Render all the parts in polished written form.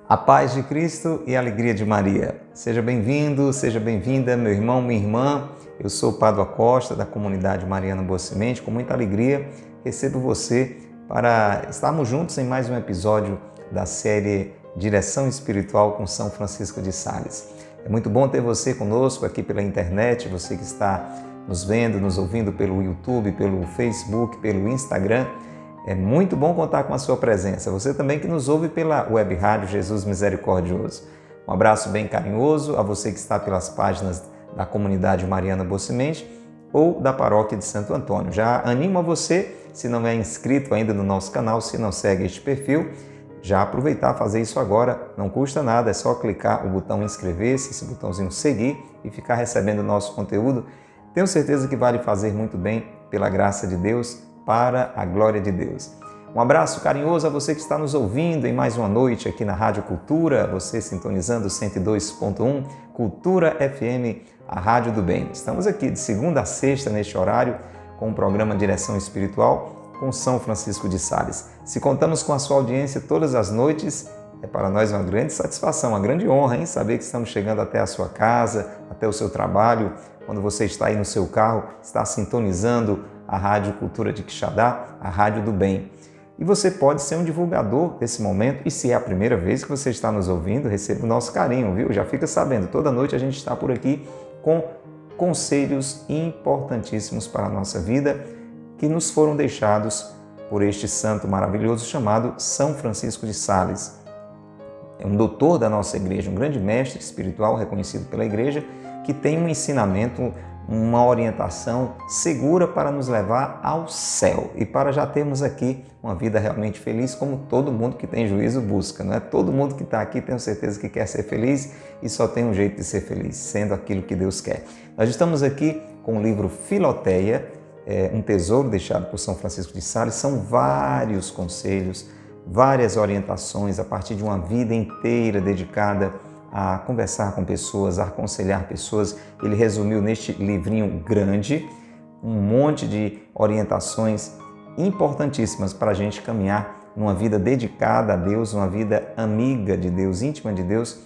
A paz de Cristo e a alegria de Maria. Seja bem-vindo, seja bem-vinda, meu irmão, minha irmã. Eu sou o Padua Costa, da comunidade Mariana Boa Semente. Com muita alegria, recebo você para estarmos juntos em mais um episódio da série Direção Espiritual com São Francisco de Sales. É muito bom ter você conosco aqui pela internet, você que está nos vendo, nos ouvindo pelo YouTube, pelo Facebook, pelo Instagram. É muito bom contar com a sua presença. Você também que nos ouve pela web rádio Jesus Misericordioso. Um abraço bem carinhoso a você que está pelas páginas da comunidade Mariana Boa Semente ou da paróquia de Santo Antônio. Já animo a você, se não é inscrito ainda no nosso canal, se não segue este perfil, já aproveitar a fazer isso agora. Não custa nada, é só clicar o botão inscrever-se, esse botãozinho seguir e ficar recebendo o nosso conteúdo. Tenho certeza que vai lhe fazer muito bem, pela graça de Deus, para a glória de Deus. Um abraço carinhoso a você que está nos ouvindo em mais uma noite aqui na Rádio Cultura, você sintonizando 102.1 Cultura FM, a Rádio do Bem. Estamos aqui de segunda a sexta neste horário com o programa Direção Espiritual com São Francisco de Sales. Se contamos com a sua audiência todas as noites, é para nós uma grande satisfação, uma grande honra, hein? Saber que estamos chegando até a sua casa, até o seu trabalho, quando você está aí no seu carro, está sintonizando a Rádio Cultura de Quixadá, a Rádio do Bem. E você pode ser um divulgador desse momento, e se é a primeira vez que você está nos ouvindo, receba o nosso carinho, viu? Já fica sabendo, toda noite a gente está por aqui com conselhos importantíssimos para a nossa vida, que nos foram deixados por este santo maravilhoso chamado São Francisco de Sales. É um doutor da nossa igreja, um grande mestre espiritual reconhecido pela igreja, que tem um ensinamento, uma orientação segura para nos levar ao céu e para já termos aqui uma vida realmente feliz, como todo mundo que tem juízo busca. Não é todo mundo que está aqui, tenho certeza que quer ser feliz e só tem um jeito de ser feliz, sendo aquilo que Deus quer. Nós estamos aqui com o livro Filoteia, um tesouro deixado por São Francisco de Sales. São vários conselhos, várias orientações a partir de uma vida inteira dedicada a conversar com pessoas, a aconselhar pessoas. Ele resumiu neste livrinho grande um monte de orientações importantíssimas para a gente caminhar numa vida dedicada a Deus, uma vida amiga de Deus, íntima de Deus,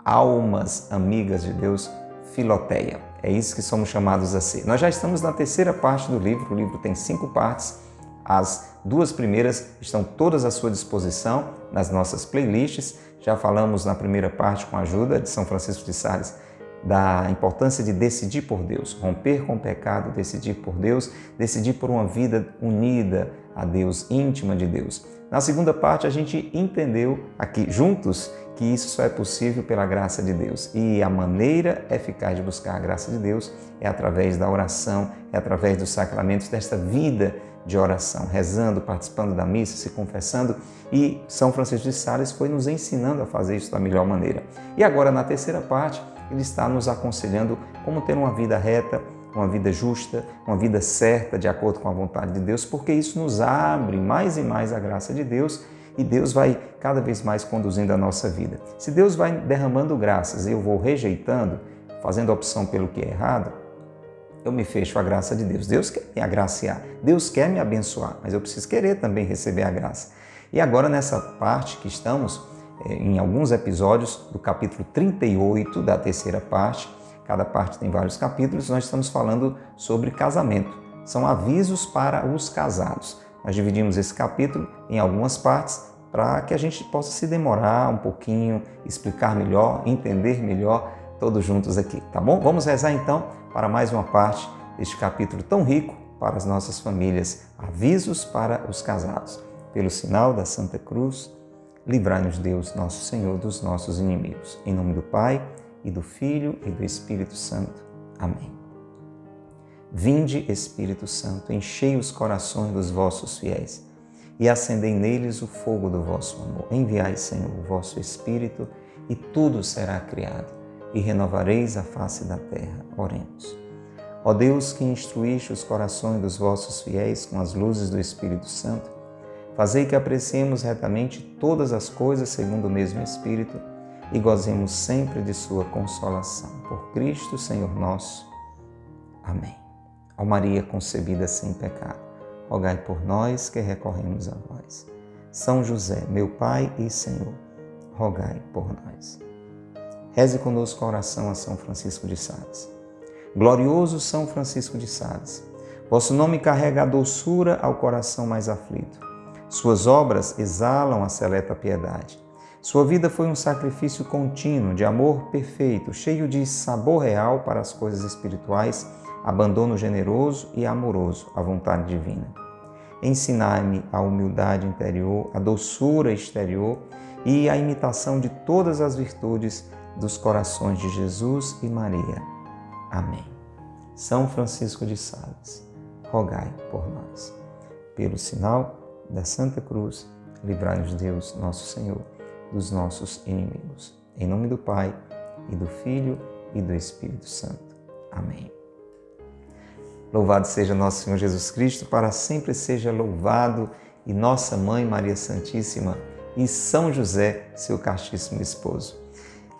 almas amigas de Deus, Filoteia. É isso que somos chamados a ser. Nós já estamos na terceira parte do livro, o livro tem 5 partes. As 2 primeiras estão todas à sua disposição nas nossas playlists. Já falamos na primeira parte, com a ajuda de São Francisco de Sales, da importância de decidir por Deus, romper com o pecado, decidir por Deus, decidir por uma vida unida a Deus, íntima de Deus. Na segunda parte, a gente entendeu aqui juntos que isso só é possível pela graça de Deus. E a maneira eficaz de buscar a graça de Deus é através da oração, é através dos sacramentos, desta vida de oração, rezando, participando da missa, se confessando. E São Francisco de Sales foi nos ensinando a fazer isso da melhor maneira. E agora, na terceira parte, ele está nos aconselhando como ter uma vida reta, uma vida justa, uma vida certa, de acordo com a vontade de Deus, porque isso nos abre mais e mais a graça de Deus e Deus vai cada vez mais conduzindo a nossa vida. Se Deus vai derramando graças e eu vou rejeitando, fazendo opção pelo que é errado, eu me fecho à graça de Deus. Deus quer me agraciar, Deus quer me abençoar, mas eu preciso querer também receber a graça. E agora, nessa parte que estamos, em alguns episódios do capítulo 38 da terceira parte, cada parte tem vários capítulos, nós estamos falando sobre casamento. São avisos para os casados. Nós dividimos esse capítulo em algumas partes para que a gente possa se demorar um pouquinho, explicar melhor, entender melhor, todos juntos aqui, tá bom? Vamos rezar então para mais uma parte deste capítulo tão rico para as nossas famílias. Avisos para os casados. Pelo sinal da Santa Cruz, livrai-nos Deus, nosso Senhor, dos nossos inimigos. Em nome do Pai, e do Filho, e do Espírito Santo. Amém. Vinde, Espírito Santo, enchei os corações dos vossos fiéis e acendei neles o fogo do vosso amor. Enviai, Senhor, o vosso Espírito, e tudo será criado, e renovareis a face da terra. Oremos. Ó Deus, que instruíste os corações dos vossos fiéis com as luzes do Espírito Santo, fazei que apreciemos retamente todas as coisas segundo o mesmo Espírito e gozemos sempre de sua consolação. Por Cristo, Senhor nosso. Amém. Ó Maria concebida sem pecado, rogai por nós que recorremos a vós. São José, meu Pai e Senhor, rogai por nós. Reze conosco a oração a São Francisco de Sales. Glorioso São Francisco de Sales, vosso nome carrega a doçura ao coração mais aflito. Suas obras exalam a seleta piedade. Sua vida foi um sacrifício contínuo de amor perfeito, cheio de sabor real para as coisas espirituais, abandono generoso e amoroso à vontade divina. Ensinai-me a humildade interior, a doçura exterior e a imitação de todas as virtudes dos corações de Jesus e Maria. Amém. São Francisco de Sales, rogai por nós. Pelo sinal da Santa Cruz, livrai-nos Deus, nosso Senhor, dos nossos inimigos. Em nome do Pai, e do Filho, e do Espírito Santo. Amém. Louvado seja nosso Senhor Jesus Cristo, para sempre seja louvado, e nossa Mãe Maria Santíssima, e São José, seu castíssimo esposo.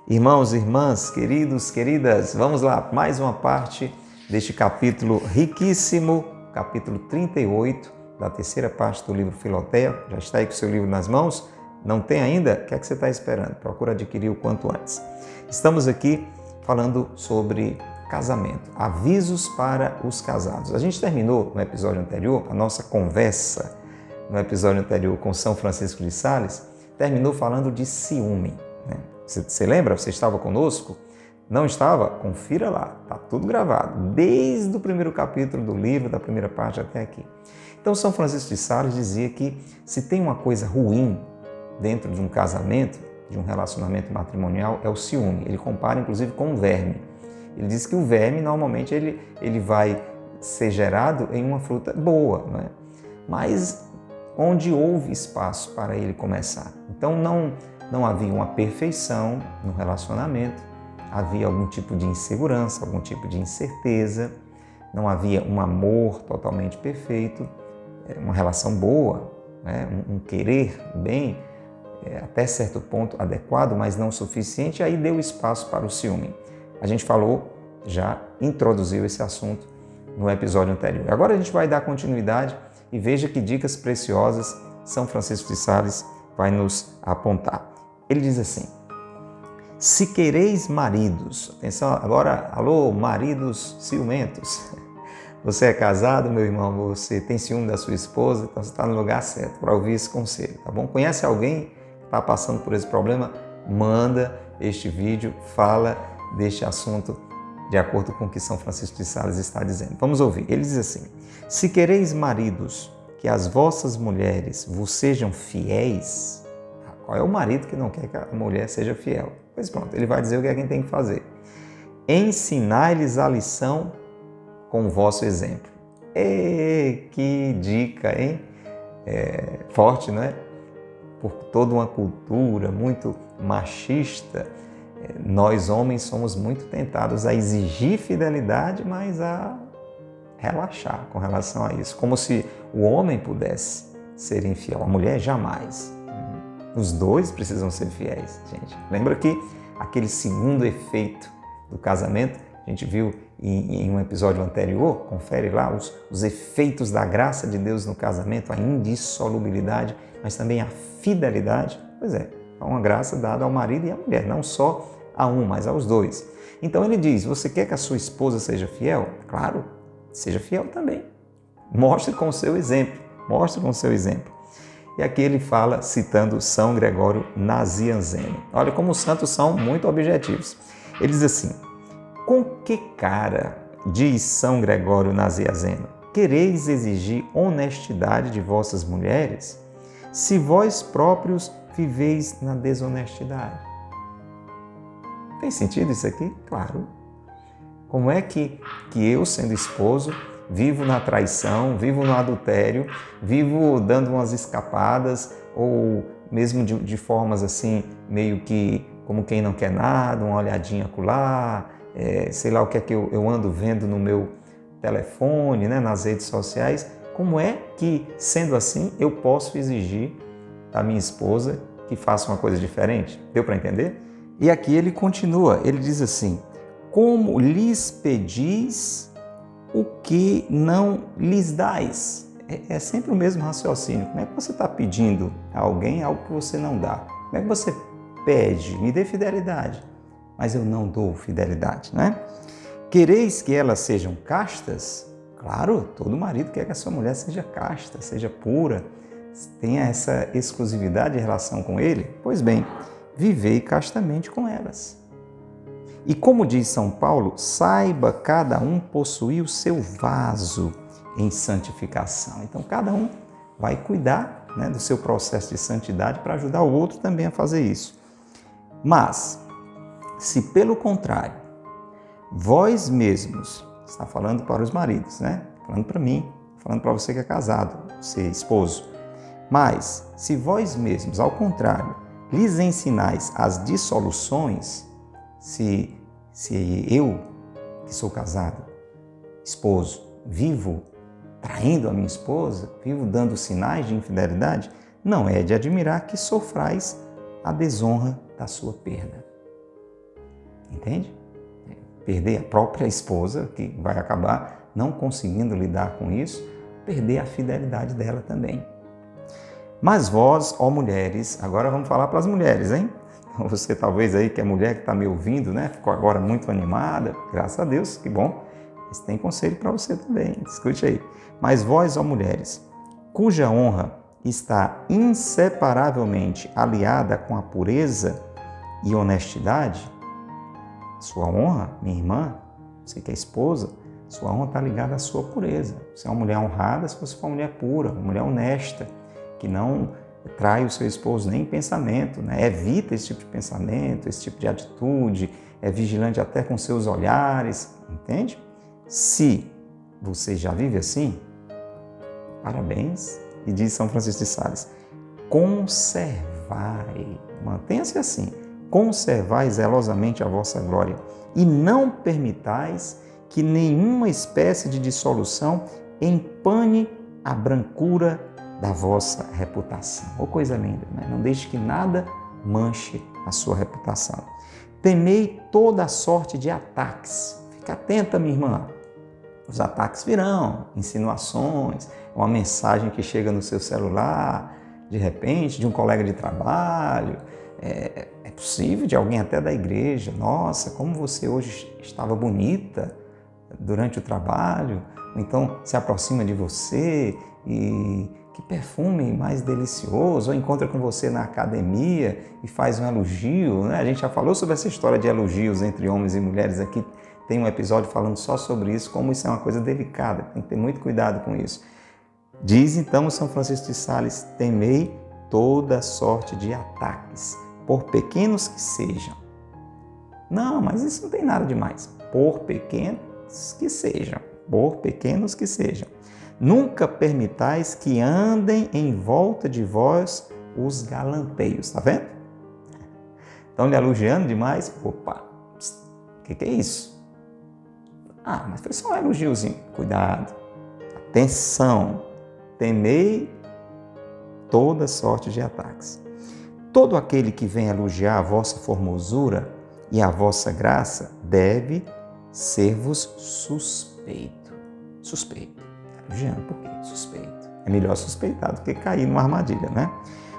Irmãos e irmãs, queridos, queridas, vamos lá, mais uma parte deste capítulo riquíssimo, capítulo 38, da terceira parte do livro Filoteia. Já está aí com o seu livro nas mãos? Não tem ainda? O que é que você está esperando? Procura adquirir o quanto antes. Estamos aqui falando sobre casamento, avisos para os casados. A gente terminou no episódio anterior, a nossa conversa no episódio anterior com São Francisco de Sales, terminou falando de ciúme, né? Você lembra? Você estava conosco? Não estava? Confira lá, está tudo gravado, desde o primeiro capítulo do livro, da primeira parte até aqui. Então, São Francisco de Sales dizia que se tem uma coisa ruim dentro de um casamento, de um relacionamento matrimonial, é o ciúme. Ele compara, inclusive, com o verme. Ele diz que o verme, normalmente, ele vai ser gerado em uma fruta boa, não é? Mas onde houve espaço para ele começar. Então, não havia uma perfeição no relacionamento, havia algum tipo de insegurança, algum tipo de incerteza, não havia um amor totalmente perfeito, uma relação boa, né? Um querer bem, até certo ponto adequado, mas não suficiente, aí deu espaço para o ciúme. A gente falou, já introduziu esse assunto no episódio anterior. Agora a gente vai dar continuidade e veja que dicas preciosas São Francisco de Sales vai nos apontar. Ele diz assim: se quereis maridos, atenção agora, alô, maridos ciumentos, você é casado, meu irmão, você tem ciúme da sua esposa, então você está no lugar certo para ouvir esse conselho, tá bom? Conhece alguém que está passando por esse problema? Manda este vídeo, fala deste assunto de acordo com o que São Francisco de Sales está dizendo. Vamos ouvir. Ele diz assim: se quereis maridos, que as vossas mulheres vos sejam fiéis. Qual é o marido que não quer que a mulher seja fiel? Pois pronto, ele vai dizer o que é que tem que fazer. Ensinai-lhes a lição com o vosso exemplo. Que dica, hein? Forte, não é? Por toda uma cultura muito machista, nós homens somos muito tentados a exigir fidelidade, mas a relaxar com relação a isso. Como se o homem pudesse ser infiel, a mulher jamais. Os dois precisam ser fiéis, gente. Lembra que aquele segundo efeito do casamento, a gente viu em um episódio anterior, confere lá os efeitos da graça de Deus no casamento, a indissolubilidade, mas também a fidelidade. Pois é uma graça dada ao marido e à mulher, não só a um, mas aos dois. Então ele diz, você quer que a sua esposa seja fiel? Claro, seja fiel também. Mostre com o seu exemplo, mostre com o seu exemplo. E aqui ele fala, citando São Gregório Nazianzeno. Olha como os santos são muito objetivos. Ele diz assim: com que cara, diz São Gregório Nazianzeno, quereis exigir honestidade de vossas mulheres, se vós próprios viveis na desonestidade? Tem sentido isso aqui? Claro. Como é que eu, sendo esposo, vivo na traição, vivo no adultério, vivo dando umas escapadas ou mesmo de formas assim, meio que como quem não quer nada, uma olhadinha acolá, sei lá o que é que eu ando vendo no meu telefone, né, nas redes sociais. Como é que, sendo assim, eu posso exigir da minha esposa que faça uma coisa diferente? Deu para entender? E aqui ele continua, ele diz assim: como lhes pedis o que não lhes dais? É sempre o mesmo raciocínio. Como é que você está pedindo a alguém algo que você não dá? Como é que você pede, me dê fidelidade, mas eu não dou fidelidade, não é? Quereis que elas sejam castas? Claro, todo marido quer que a sua mulher seja casta, seja pura, tenha essa exclusividade em relação com ele. Pois bem, vivei castamente com elas. E como diz São Paulo, saiba cada um possuir o seu vaso em santificação. Então, cada um vai cuidar, né, do seu processo de santidade para ajudar o outro também a fazer isso. Mas, se pelo contrário, vós mesmos, está falando para os maridos, né? Falando para mim, falando para você que é casado, você esposo. Mas, se vós mesmos, ao contrário, lhes ensinais as dissoluções, se eu, que sou casado, esposo, vivo traindo a minha esposa, vivo dando sinais de infidelidade, não é de admirar que sofrais a desonra da sua perda. Entende? Perder a própria esposa, que vai acabar não conseguindo lidar com isso, perder a fidelidade dela também. Mas vós, ó mulheres, agora vamos falar para as mulheres, hein? Você talvez aí que é mulher que está me ouvindo, né? Ficou agora muito animada, graças a Deus, que bom. Mas tem conselho para você também, escute aí. Mas vós, ó mulheres, cuja honra está inseparavelmente aliada com a pureza e honestidade, sua honra, minha irmã, você que é esposa, sua honra está ligada à sua pureza. Você é uma mulher honrada se você for uma mulher pura, uma mulher honesta, que não trai o seu esposo nem em pensamento, né? Evita esse tipo de pensamento, esse tipo de atitude, é vigilante até com seus olhares, entende? Se você já vive assim, parabéns, e diz São Francisco de Sales, conservai, mantenha-se assim, conservai zelosamente a vossa glória e não permitais que nenhuma espécie de dissolução empane a brancura da vossa reputação. Ô coisa linda, né? Não deixe que nada manche a sua reputação. Temei toda sorte de ataques. Fica atenta, minha irmã. Os ataques virão, insinuações, uma mensagem que chega no seu celular, de repente, de um colega de trabalho. É possível de alguém até da igreja. Nossa, como você hoje estava bonita durante o trabalho. Ou então se aproxima de você e que perfume mais delicioso, ou encontra com você na academia e faz um elogio, né? A gente já falou sobre essa história de elogios entre homens e mulheres aqui, tem um episódio falando só sobre isso, como isso é uma coisa delicada, tem que ter muito cuidado com isso. Diz então São Francisco de Sales, temei toda sorte de ataques, por pequenos que sejam. Não, mas isso não tem nada demais, por pequenos que sejam, por pequenos que sejam. Nunca permitais que andem em volta de vós os galanteios, tá vendo? Estão lhe elogiando demais? Opa, o que é isso? Ah, mas foi só um elogiozinho. Cuidado, atenção, temei toda sorte de ataques. Todo aquele que vem elogiar a vossa formosura e a vossa graça deve ser-vos suspeito. Suspeito. Elogiando, por quê? Suspeito. É melhor suspeitar do que cair numa armadilha, né?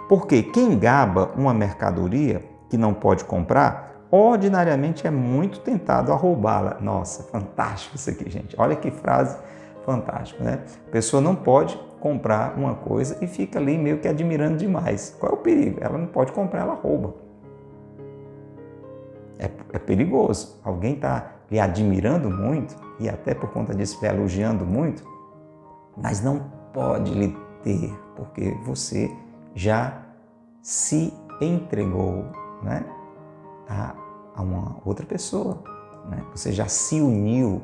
Porque quem gaba uma mercadoria que não pode comprar, ordinariamente é muito tentado a roubá-la. Nossa, fantástico isso aqui, gente. Olha que frase fantástica, né? A pessoa não pode comprar uma coisa e fica ali meio que admirando demais. Qual é o perigo? Ela não pode comprar, ela rouba. É perigoso. Alguém está lhe admirando muito e até por conta disso lhe elogiando muito, mas não pode lhe ter, porque você já se entregou, né, a uma outra pessoa, né? Você já se uniu.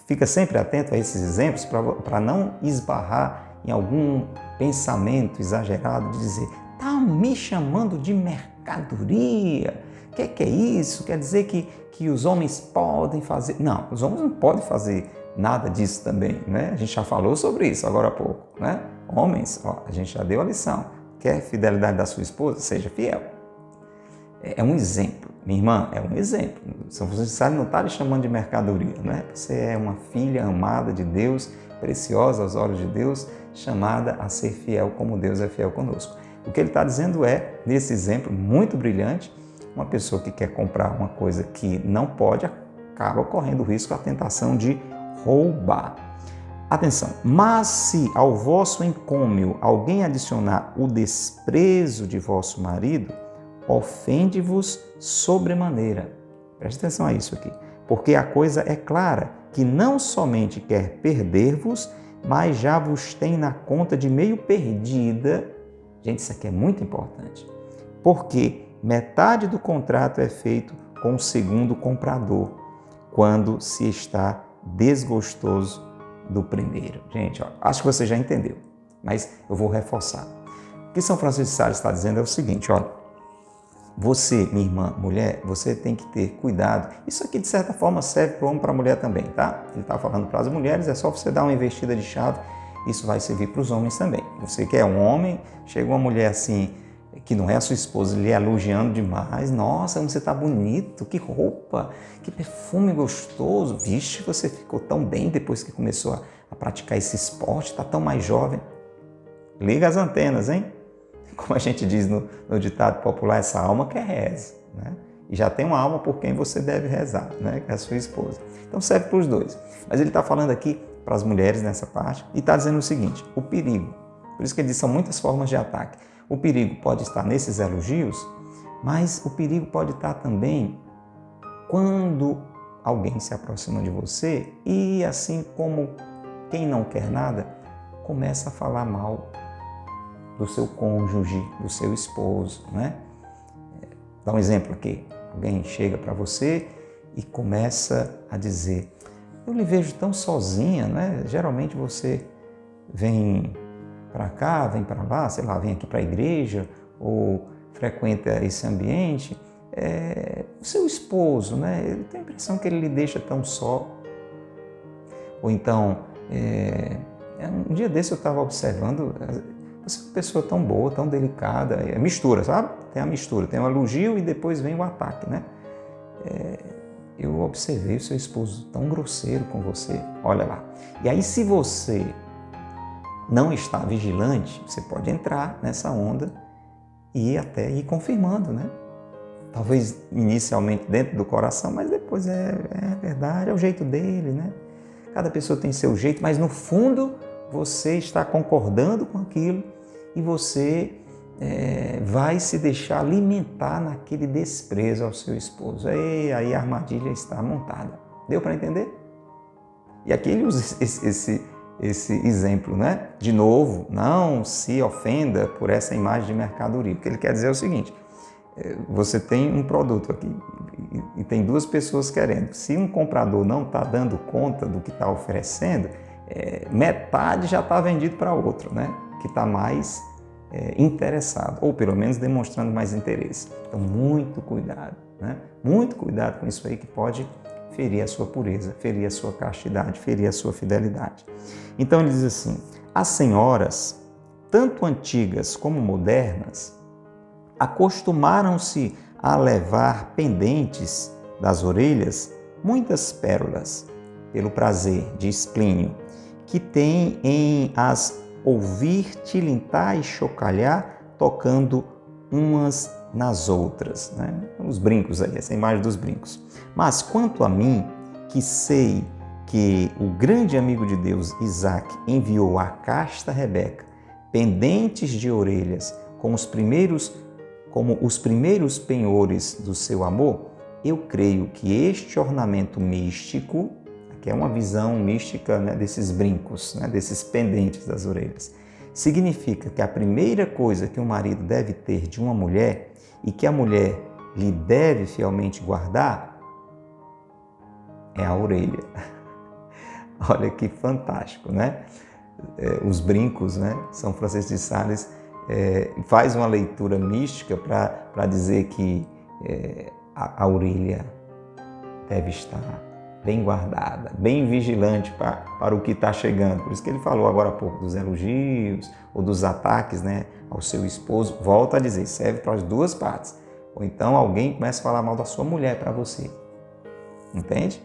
Fica sempre atento a esses exemplos para não esbarrar em algum pensamento exagerado de dizer, tá me chamando de mercadoria, o que é isso? Quer dizer que os homens podem fazer... Não, os homens não podem fazer nada disso também, né? A gente já falou sobre isso agora há pouco, né? Homens, ó, a gente já deu a lição. Quer fidelidade da sua esposa? Seja fiel. É um exemplo, minha irmã, é um exemplo. São Francisco não está lhe chamando de mercadoria, né? Você é uma filha amada de Deus, preciosa aos olhos de Deus, chamada a ser fiel como Deus é fiel conosco. O que ele está dizendo é, nesse exemplo muito brilhante, uma pessoa que quer comprar uma coisa que não pode, acaba correndo o risco, a tentação de roubar. Atenção, mas se ao vosso encômio alguém adicionar o desprezo de vosso marido, ofende-vos sobremaneira. Preste atenção a isso aqui, porque a coisa é clara, que não somente quer perder-vos, mas já vos tem na conta de meio perdida. Gente, isso aqui é muito importante, porque metade do contrato é feito com o segundo comprador, quando se está desgostoso do primeiro. Gente, acho que você já entendeu, mas eu vou reforçar. O que São Francisco de Sales está dizendo é o seguinte, olha, você, minha irmã, mulher, você tem que ter cuidado. Isso aqui, de certa forma, serve para o homem e para a mulher também, tá? Ele está falando para as mulheres, é só você dar uma investida de chave, isso vai servir para os homens também. Você que é um homem, chega uma mulher assim, que não é a sua esposa, lhe elogiando demais. Nossa, como você está bonito, que roupa, que perfume gostoso. Vixe, você ficou tão bem depois que começou a praticar esse esporte, está tão mais jovem. Liga as antenas, hein? Como a gente diz no ditado popular, essa alma quer reza, né? E já tem uma alma por quem você deve rezar, né? Que é a sua esposa. Então serve para os dois. Mas ele está falando aqui para as mulheres nessa parte e está dizendo o seguinte, o perigo. Por isso que ele diz, são muitas formas de ataque. O perigo pode estar nesses elogios, mas o perigo pode estar também quando alguém se aproxima de você e, assim como quem não quer nada, começa a falar mal do seu cônjuge, do seu esposo, né? Dá um exemplo aqui. Alguém chega para você e começa a dizer, eu lhe vejo tão sozinha, né? Geralmente você vem para cá, vem para lá, sei lá, vem aqui para a igreja ou frequenta esse ambiente. O seu esposo, né? Eu tenho a impressão que ele lhe deixa tão só. Ou então, um dia desse eu estava observando, você é uma pessoa tão boa, tão delicada, mistura, sabe? Tem a mistura, tem o elogio e depois vem o ataque, né? Eu observei o seu esposo tão grosseiro com você, olha lá. E aí, se você não está vigilante, você pode entrar nessa onda e até ir confirmando, né? Talvez inicialmente dentro do coração, mas depois é verdade, é o jeito dele, né? Cada pessoa tem seu jeito, mas no fundo você está concordando com aquilo e você vai se deixar alimentar naquele desprezo ao seu esposo. Aí a armadilha está montada. Deu para entender? E aqui ele usa esse exemplo, né? De novo, não se ofenda por essa imagem de mercadoria. O que ele quer dizer é o seguinte, você tem um produto aqui e tem duas pessoas querendo. Se um comprador não está dando conta do que está oferecendo, metade já está vendido para outro, né? Que está mais interessado, ou pelo menos demonstrando mais interesse. Então, muito cuidado, né? Muito cuidado com isso aí que pode ferir a sua pureza, ferir a sua castidade, ferir a sua fidelidade. Então ele diz assim, as senhoras, tanto antigas como modernas, acostumaram-se a levar pendentes das orelhas muitas pérolas, pelo prazer, diz Plínio, que tem em as ouvir tilintar e chocalhar, tocando umas nas outras, né? Os brincos aí, essa imagem dos brincos. Mas quanto a mim, que sei que o grande amigo de Deus, Isaac, enviou a casta Rebeca pendentes de orelhas como os primeiros penhores do seu amor, eu creio que este ornamento místico, que é uma visão mística, né, desses brincos, né, desses pendentes das orelhas, significa que a primeira coisa que um marido deve ter de uma mulher e que a mulher lhe deve fielmente guardar é a orelha. Olha que fantástico, né? Os brincos, né? São Francisco de Sales faz uma leitura mística para dizer que a orelha deve estar bem guardada, bem vigilante para o que está chegando. Por isso que ele falou agora há pouco dos elogios ou dos ataques, né, ao seu esposo. Volta a dizer, serve para as duas partes. Ou então alguém começa a falar mal da sua mulher para você. Entende?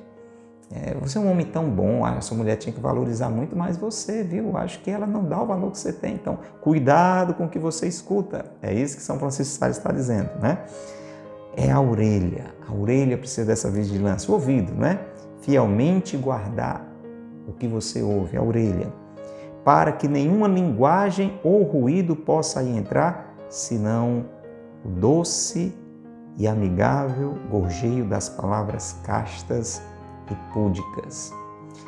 Você é um homem tão bom, a sua mulher tinha que valorizar muito mais você, viu? Acho que ela não dá o valor que você tem. Então, cuidado com o que você escuta. É isso que São Francisco de Sales está dizendo, né? É a orelha precisa dessa vigilância, o ouvido, né? Fielmente guardar o que você ouve, a orelha, para que nenhuma linguagem ou ruído possa aí entrar, senão o doce e amigável gorjeio das palavras castas e púdicas,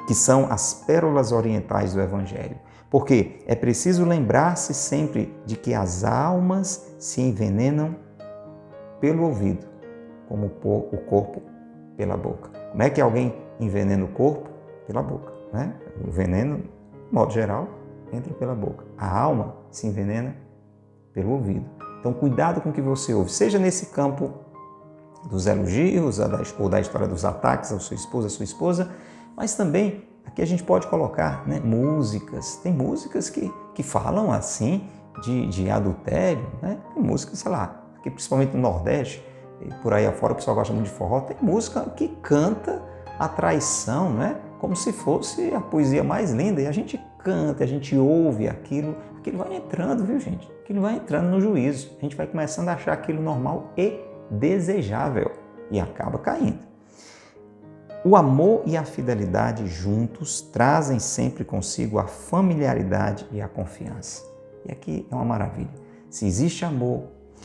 que são as pérolas orientais do Evangelho. Porque é preciso lembrar-se sempre de que as almas se envenenam pelo ouvido, como o corpo pela boca. Como é que alguém envenena o corpo? Pela boca, né? O veneno, de modo geral, entra pela boca. A alma se envenena pelo ouvido. Então, cuidado com o que você ouve, seja nesse campo dos elogios ou da história dos ataques ao seu esposo, à sua esposa, mas também aqui a gente pode colocar, né, músicas. Tem músicas que falam assim de adultério, né? Tem músicas, sei lá, aqui principalmente no Nordeste, e por aí afora o pessoal gosta muito de forró, tem música que canta a traição, né? Como se fosse a poesia mais linda, e a gente canta, a gente ouve aquilo vai entrando, viu, gente? Aquilo vai entrando no juízo, a gente vai começando a achar aquilo normal e desejável e acaba caindo. O amor e a fidelidade juntos trazem sempre consigo a familiaridade e a confiança. E aqui é uma maravilha. Se existe amor,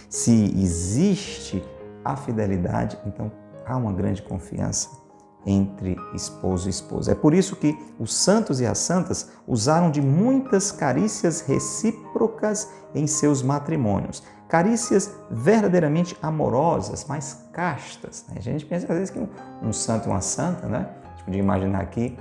se existe a fidelidade, então há uma grande confiança entre esposo e esposa. É por isso que os santos e as santas usaram de muitas carícias recíprocas em seus matrimônios. Carícias verdadeiramente amorosas, mas castas. A gente pensa às vezes que um santo e uma santa, né? A gente podia imaginar aqui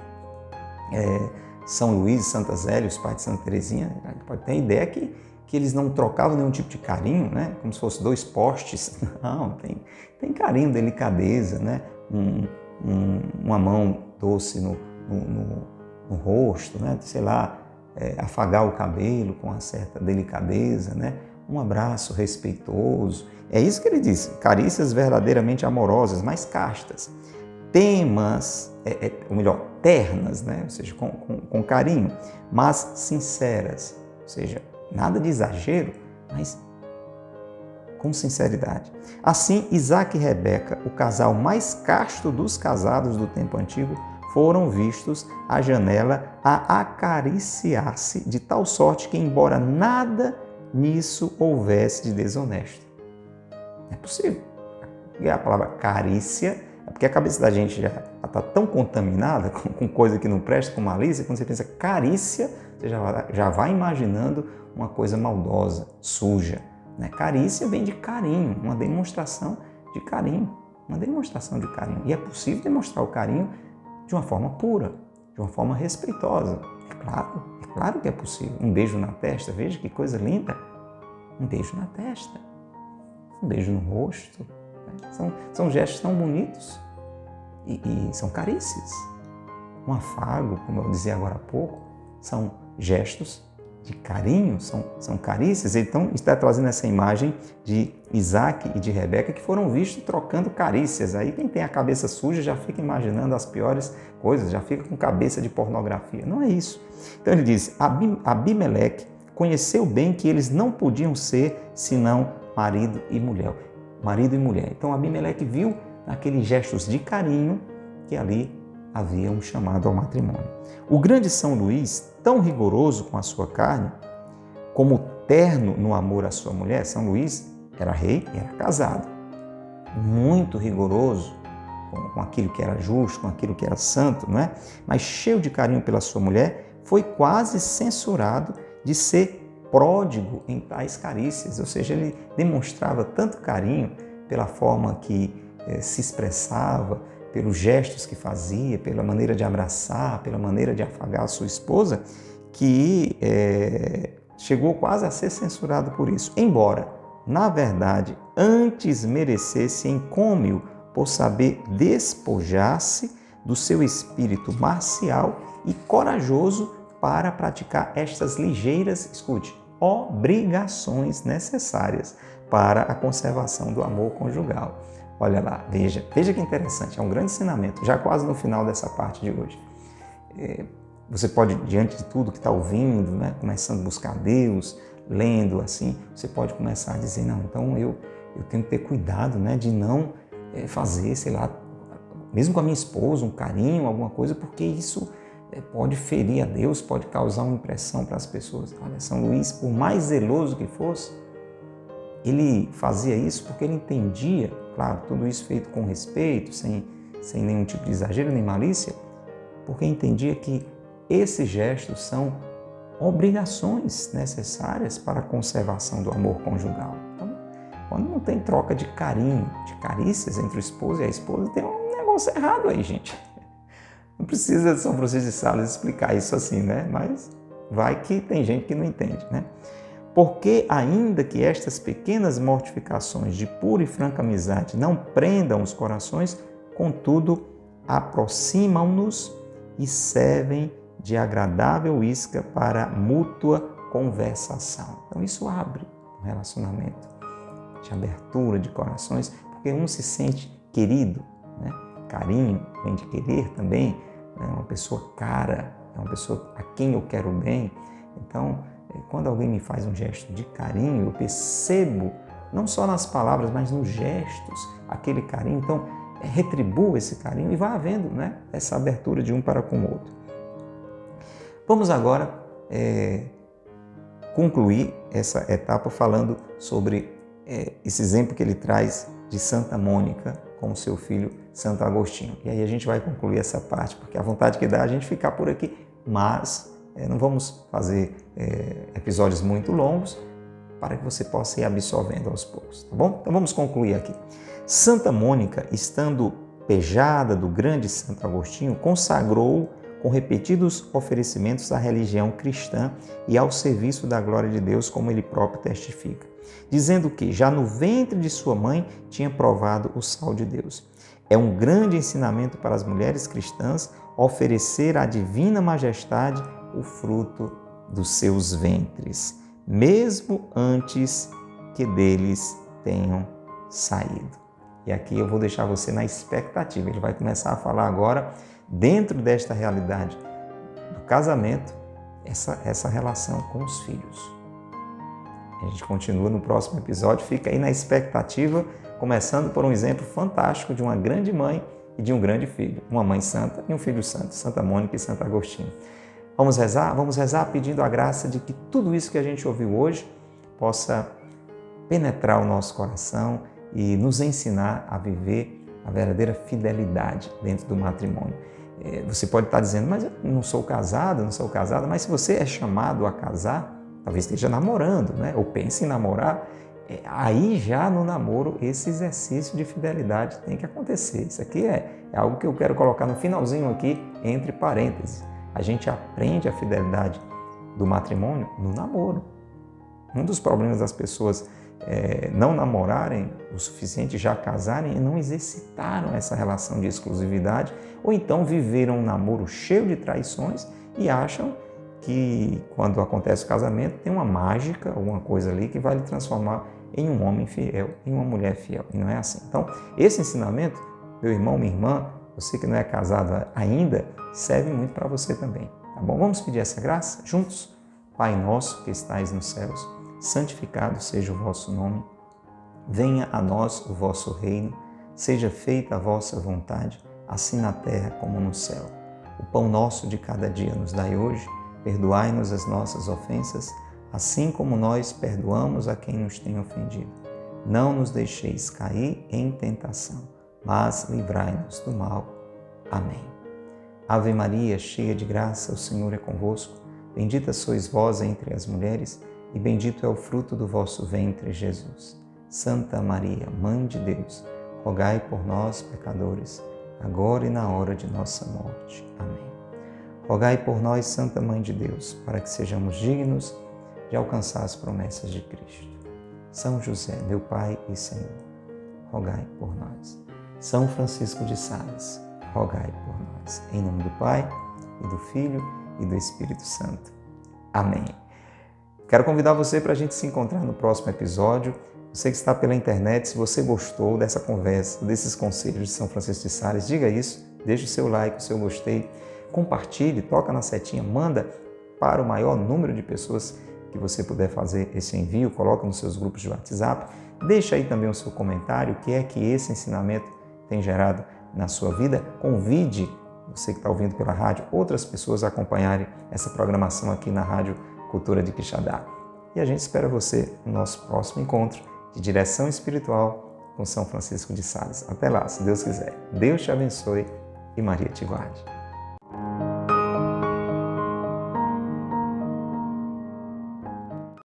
São Luís e Santa Zélia, os pais de Santa Teresinha, a gente pode ter a ideia que eles não trocavam nenhum tipo de carinho, né? Como se fossem dois postes. Não, tem carinho, delicadeza, né? Uma mão doce no rosto, né? Sei lá, afagar o cabelo com uma certa delicadeza, né? Um abraço respeitoso. É isso que ele disse, carícias verdadeiramente amorosas, mas castas. Temas, ou melhor, ternas, né? Ou seja, com carinho, mas sinceras. Ou seja, nada de exagero, mas com sinceridade. Assim, Isaac e Rebeca, o casal mais casto dos casados do tempo antigo, foram vistos à janela a acariciar-se de tal sorte que, embora nada nisso houvesse de desonesto. É possível. E a palavra carícia é porque a cabeça da gente já está tão contaminada com coisa que não presta, com malícia, quando você pensa carícia, você já vai imaginando uma coisa maldosa, suja. Né? Carícia vem de carinho, uma demonstração de carinho. Uma demonstração de carinho. E é possível demonstrar o carinho de uma forma pura, de uma forma respeitosa. É claro que é possível. Um beijo na testa, veja que coisa linda. Um beijo na testa, um beijo no rosto. São gestos tão bonitos e são carícias. Um afago, como eu dizia agora há pouco, são gestos de carinho, são carícias. Então, está trazendo essa imagem de Isaac e de Rebeca que foram vistos trocando carícias. Aí quem tem a cabeça suja já fica imaginando as piores coisas, já fica com cabeça de pornografia. Não é isso. Então ele diz, Abimeleque conheceu bem que eles não podiam ser senão marido e mulher. Marido e mulher. Então Abimeleque viu naqueles gestos de carinho que ali havia um chamado ao matrimônio. O grande São Luís, tão rigoroso com a sua carne, como terno no amor à sua mulher, São Luís era rei e era casado. Muito rigoroso com aquilo que era justo, com aquilo que era santo, não é? Mas cheio de carinho pela sua mulher, foi quase censurado de ser pródigo em tais carícias, ou seja, ele demonstrava tanto carinho pela forma que se expressava, pelos gestos que fazia, pela maneira de abraçar, pela maneira de afagar a sua esposa, que chegou quase a ser censurado por isso. Embora, na verdade, antes merecesse encômio por saber despojar-se do seu espírito marcial e corajoso para praticar estas ligeiras, escute, obrigações necessárias para a conservação do amor conjugal. Olha lá, veja que interessante, é um grande ensinamento, já quase no final dessa parte de hoje. Você pode, diante de tudo que está ouvindo, né, começando a buscar Deus, lendo assim, você pode começar a dizer, não, então eu tenho que ter cuidado, né, de não fazer, sei lá, mesmo com a minha esposa, um carinho, alguma coisa, porque isso pode ferir a Deus, pode causar uma impressão para as pessoas. Olha, São Luís, por mais zeloso que fosse, ele fazia isso porque ele entendia, claro, tudo isso feito com respeito, sem nenhum tipo de exagero nem malícia, porque entendia que esses gestos são obrigações necessárias para a conservação do amor conjugal. Então, quando não tem troca de carinho, de carícias entre o esposo e a esposa, tem um negócio errado aí, gente. Não precisa de São Francisco de Sales explicar isso assim, né? Mas vai que tem gente que não entende, né? Porque ainda que estas pequenas mortificações de pura e franca amizade não prendam os corações, contudo, aproximam-nos e servem de agradável isca para mútua conversação. Então isso abre um relacionamento de abertura de corações, porque um se sente querido, né? Carinho vem de querer também, né? Uma pessoa cara, é uma pessoa a quem eu quero bem. Então, quando alguém me faz um gesto de carinho, eu percebo, não só nas palavras, mas nos gestos, aquele carinho. Então, retribua esse carinho e vai havendo, né, essa abertura de um para com o outro. Vamos agora concluir essa etapa falando sobre esse exemplo que ele traz de Santa Mônica com o seu filho Santo Agostinho. E aí a gente vai concluir essa parte, porque a vontade que dá é a gente ficar por aqui, mas não vamos fazer episódios muito longos para que você possa ir absorvendo aos poucos, tá bom? Então vamos concluir aqui. Santa Mônica, estando pejada do grande Santo Agostinho, consagrou com repetidos oferecimentos à religião cristã e ao serviço da glória de Deus, como ele próprio testifica, dizendo que já no ventre de sua mãe tinha provado o sal de Deus. É um grande ensinamento para as mulheres cristãs oferecer à divina majestade o fruto dos seus ventres, mesmo antes que deles tenham saído. E aqui eu vou deixar você na expectativa. Ele vai começar a falar agora, dentro desta realidade do casamento, essa relação com os filhos. A gente continua no próximo episódio, fica aí na expectativa, começando por um exemplo fantástico de uma grande mãe e de um grande filho, uma mãe santa e um filho santo, Santa Mônica e Santo Agostinho. Vamos rezar pedindo a graça de que tudo isso que a gente ouviu hoje possa penetrar o nosso coração e nos ensinar a viver a verdadeira fidelidade dentro do matrimônio. Você pode estar dizendo, mas eu não sou casada, mas se você é chamado a casar, talvez esteja namorando, né? Ou pense em namorar, aí já no namoro esse exercício de fidelidade tem que acontecer. Isso aqui é algo que eu quero colocar no finalzinho aqui, entre parênteses. A gente aprende a fidelidade do matrimônio no namoro. Um dos problemas das pessoas não namorarem o suficiente, já casarem e não exercitaram essa relação de exclusividade, ou então viveram um namoro cheio de traições e acham que quando acontece o casamento tem uma mágica, alguma coisa ali que vai lhe transformar em um homem fiel, em uma mulher fiel. E não é assim. Então, esse ensinamento, meu irmão, minha irmã, você que não é casado ainda, serve muito para você também, tá bom? Vamos pedir essa graça juntos? Pai nosso que estais nos céus, santificado seja o vosso nome, venha a nós o vosso reino, seja feita a vossa vontade, assim na terra como no céu. O pão nosso de cada dia nos dai hoje, perdoai-nos as nossas ofensas, assim como nós perdoamos a quem nos tem ofendido. Não nos deixeis cair em tentação, mas livrai-nos do mal. Amém. Ave Maria, cheia de graça, o Senhor é convosco. Bendita sois vós entre as mulheres, e bendito é o fruto do vosso ventre, Jesus. Santa Maria, Mãe de Deus, rogai por nós, pecadores, agora e na hora de nossa morte. Amém. Rogai por nós, Santa Mãe de Deus, para que sejamos dignos de alcançar as promessas de Cristo. São José, meu Pai e Senhor, rogai por nós. São Francisco de Sales, rogai por nós. Em nome do Pai, e do Filho, e do Espírito Santo. Amém. Quero convidar você para a gente se encontrar no próximo episódio. Você que está pela internet, se você gostou dessa conversa, desses conselhos de São Francisco de Sales, diga isso, deixe o seu like, o seu gostei, compartilhe, toca na setinha, manda para o maior número de pessoas que você puder fazer esse envio, coloca nos seus grupos de WhatsApp, deixa aí também o seu comentário, o que é que esse ensinamento tem gerado na sua vida. Convide, você que está ouvindo pela rádio, outras pessoas a acompanharem essa programação aqui na Rádio Cultura de Quixadá. E a gente espera você no nosso próximo encontro de direção espiritual com São Francisco de Sales. Até lá, se Deus quiser. Deus te abençoe e Maria te guarde.